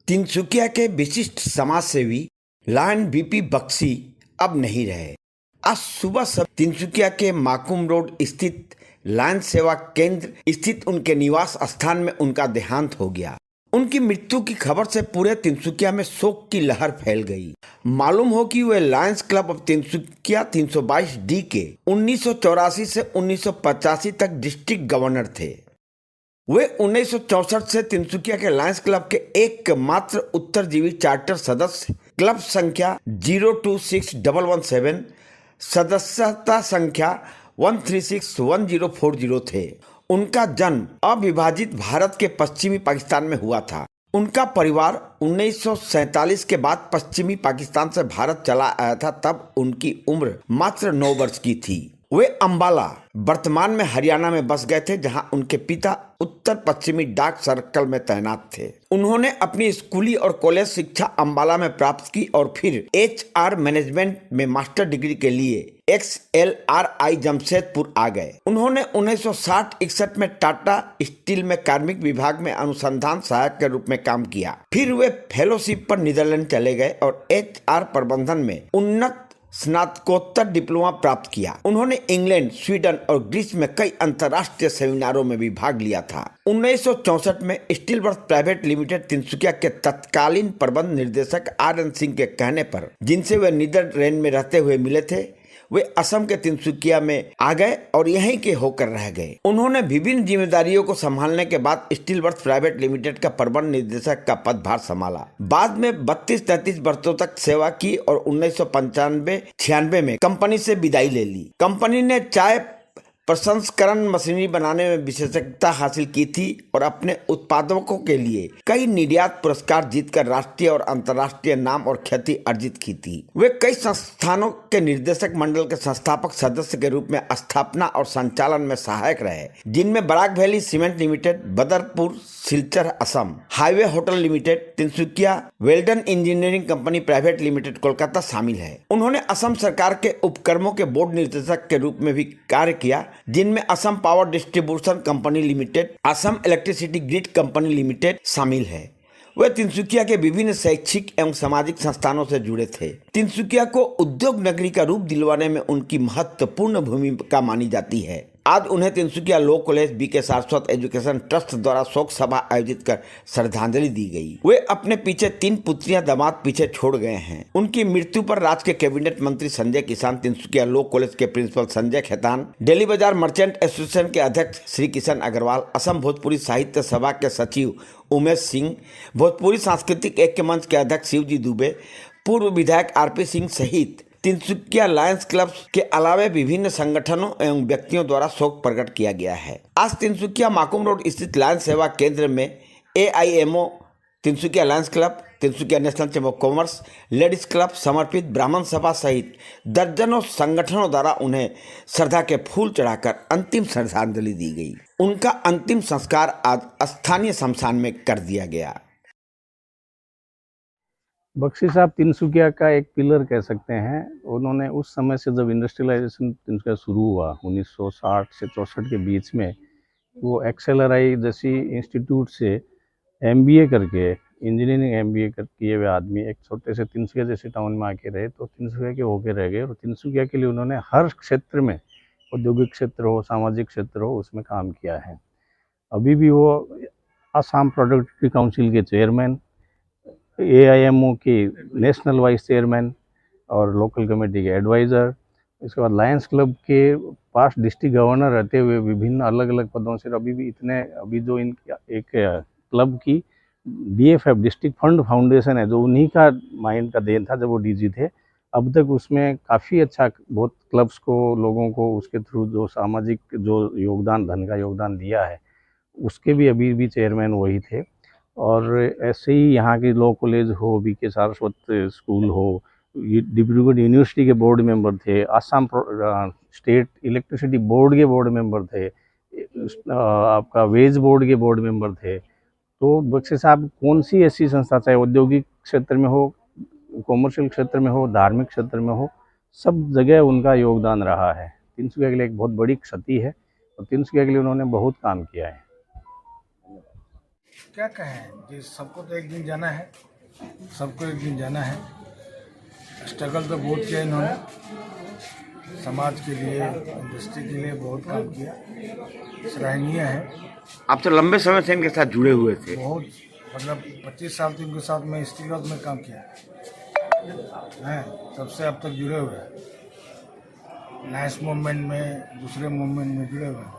तिनसुकिया के विशिष्ट समाजसेवी लायन बीपी बख्शी अब नहीं रहे। आज सुबह सब तिनसुकिया के माकुम रोड स्थित लायन सेवा केंद्र स्थित उनके निवास स्थान में उनका देहांत हो गया। उनकी मृत्यु की खबर से पूरे तिनसुकिया में शोक की लहर फैल गई। मालूम हो कि वे Lions Club of Tinsukia 322 D के 1984 से 1985 तक डिस्ट्रिक्ट गवर्नर थे। वे 1964 से तिनसुकिया के लायंस क्लब के एकमात्र उत्तरजीवी चार्टर सदस्य, क्लब संख्या 026117, सदस्यता संख्या 1361040 थे। उनका जन्म अविभाजित भारत के पश्चिमी पाकिस्तान में हुआ था। उनका परिवार 1947 के बाद पश्चिमी पाकिस्तान से भारत चला आया था। तब उनकी उम्र मात्र 9 वर्ष की थी। वे अंबाला, वर्तमान में हरियाणा में बस गए थे, जहां उनके पिता उत्तर पश्चिमी डाक सर्कल में तैनात थे। उन्होंने अपनी स्कूली और कॉलेज शिक्षा अंबाला में प्राप्त की और फिर HR मैनेजमेंट में मास्टर डिग्री के लिए XLRI जमशेदपुर आ गए। उन्होंने 1960-61 में टाटा स्टील में कार्मिक विभाग में अनुसंधान सहायक के रूप में काम किया। फिर वे फेलोशिप पर नीदरलैंड चले गए और HR प्रबंधन में उन्नत स्नातकोत्तर डिप्लोमा प्राप्त किया। उन्होंने इंग्लैंड, स्वीडन और ग्रीस में कई अंतर्राष्ट्रीय सेमिनारों में भी भाग लिया था। 1964 में स्टीलवर्थ प्राइवेट लिमिटेड तिनसुकिया के तत्कालीन प्रबंध निर्देशक RN सिंह के कहने पर, जिनसे वे नीदरलैंड में रहते हुए मिले थे, वे असम के तिनसुकिया में आ गए और यहीं के होकर रह गए। उन्होंने विभिन्न जिम्मेदारियों को संभालने के बाद स्टीलवर्थ प्राइवेट लिमिटेड का प्रबंध निर्देशक का पदभार संभाला। बाद में 32-33 वर्षों तक सेवा की और 1995-96 में कंपनी से विदाई ले ली। कंपनी ने चाय प्रसंस्करण मशीनरी बनाने में विशेषज्ञता हासिल की थी और अपने उत्पादकों के लिए कई निर्यात पुरस्कार जीतकर राष्ट्रीय और अंतर्राष्ट्रीय नाम और ख्याति अर्जित की थी। वे कई संस्थानों के निर्देशक मंडल के संस्थापक सदस्य के रूप में स्थापना और संचालन में सहायक रहे, जिनमें Barak valley cement limited, Badarpur, Silchar, Assam, highway hotel limited, Tinsukia Weldon engineering company private limited, Kolkata शामिल है। उन्होंने असम सरकार के उपक्रमों के बोर्ड निर्देशक के रूप में भी कार्य किया, जिनमें Assam power distribution company limited, Assam electricity grid company limited शामिल है। वे तिनसुकिया के विभिन्न शैक्षिक एवं सामाजिक संस्थानों से जुड़े थे। तिनसुकिया को उद्योग नगरी का रूप दिलवाने में उनकी महत्वपूर्ण भूमिका मानी जाती है। आज उन्हें Tinsukia law college, BK Saraswat education trust द्वारा शोक सभा आयोजित कर श्रद्धांजलि दी गई। वे अपने पीछे 3 पुत्रियां, दामाद पीछे छोड़ गए हैं। उनकी मृत्यु पर राज्य के कैबिनेट मंत्री संजय किसान, तिनसुकिया लॉ कॉलेज के प्रिंसिपल संजय खेतान, दिल्ली बाजार मर्चेंट एसोसिएशन के अध्यक्ष श्री किशन अग्रवाल, असम भोजपुरी साहित्य सभा के सचिव उमेश सिंह, भोजपुरी सांस्कृतिक ऐक्य मंच के अध्यक्ष शिवजी दुबे, पूर्व विधायक RP सिंह सहित तिनसुकिया लायंस क्लब के अलावा विभिन्न संगठनों एवं व्यक्तियों द्वारा शोक प्रकट किया गया है। आज तिनसुकिया माकुम रोड स्थित लायंस सेवा केंद्र में AIMO, Tinsukia Lions club, Tinsukia national chamber of commerce, ladies club, समर्पित ब्राह्मण सभा सहित दर्जनों संगठनों द्वारा उन्हें श्रद्धा के फूल चढ़ाकर अंतिम श्रद्धांजलि दी गई। उनका अंतिम संस्कार आज स्थानीय शमशान में कर दिया गया। बख्शी साहब तिनसुकिया का एक पिलर कह सकते हैं। उन्होंने उस समय से, जब इंडस्ट्रियलाइजेशन तिनसुकिया शुरू हुआ 1960 से 64 के बीच में, वो XLRI जैसी इंस्टीट्यूट से MBA करके, इंजीनियरिंग MBA किए हुए आदमी एक छोटे से तिनसुकिया जैसे टाउन में आके रहे, तो तिनसुकिया के होके रह गए। और तिनसुकिया के लिए उन्होंने हर क्षेत्र में, औद्योगिक क्षेत्र हो, सामाजिक क्षेत्र हो, उसमें काम किया है। अभी भी वो असम प्रोडक्टिविटी काउंसिल के चेयरमैन, AIMO की नेशनल वाइस चेयरमैन और लोकल कमेटी के एडवाइज़र, इसके बाद लायंस क्लब के पास डिस्ट्रिक्ट गवर्नर रहते हुए विभिन्न अलग अलग पदों से अभी जो इन एक क्लब की DFF डिस्ट्रिक्ट फंड फाउंडेशन है, जो उन्हीं का माइंड का देन था जब वो DG थे। अब तक उसमें काफ़ी अच्छा, बहुत क्लब्स को, लोगों को उसके थ्रू जो सामाजिक जो योगदान, धन का योगदान दिया है, उसके भी अभी भी चेयरमैन वही थे। और ऐसे ही यहाँ की लॉ कॉलेज हो, BK सारस्वत स्कूल हो, डिब्रूगढ़ यूनिवर्सिटी के बोर्ड मेंबर थे, आसाम स्टेट इलेक्ट्रिसिटी बोर्ड के बोर्ड मेंबर थे, आपका वेज बोर्ड के बोर्ड मेंबर थे। तो बख्शी साहब कौन सी ऐसी संस्था, चाहे औद्योगिक क्षेत्र में हो, कॉमर्शियल क्षेत्र में हो, धार्मिक क्षेत्र में हो, सब जगह उनका योगदान रहा है। तिनसुकिया के लिए एक बहुत बड़ी क्षति है और तिनसुकिया के लिए उन्होंने बहुत काम किया है। क्या कहें जी, सबको तो एक दिन जाना है, सबको एक दिन जाना है। स्ट्रगल तो बहुत किया इन्होंने, समाज के लिए, इंडस्ट्री के लिए बहुत काम किया, सराहनीय है। आप तो लंबे समय से इनके साथ जुड़े हुए थे। बहुत मतलब 25 साल तो इनके साथ मैं स्टील वर्क में काम किया है, तब से अब तक जुड़े हुए हैं। नाइस मूवमेंट में, दूसरे मूवमेंट में जुड़े हुए हैं।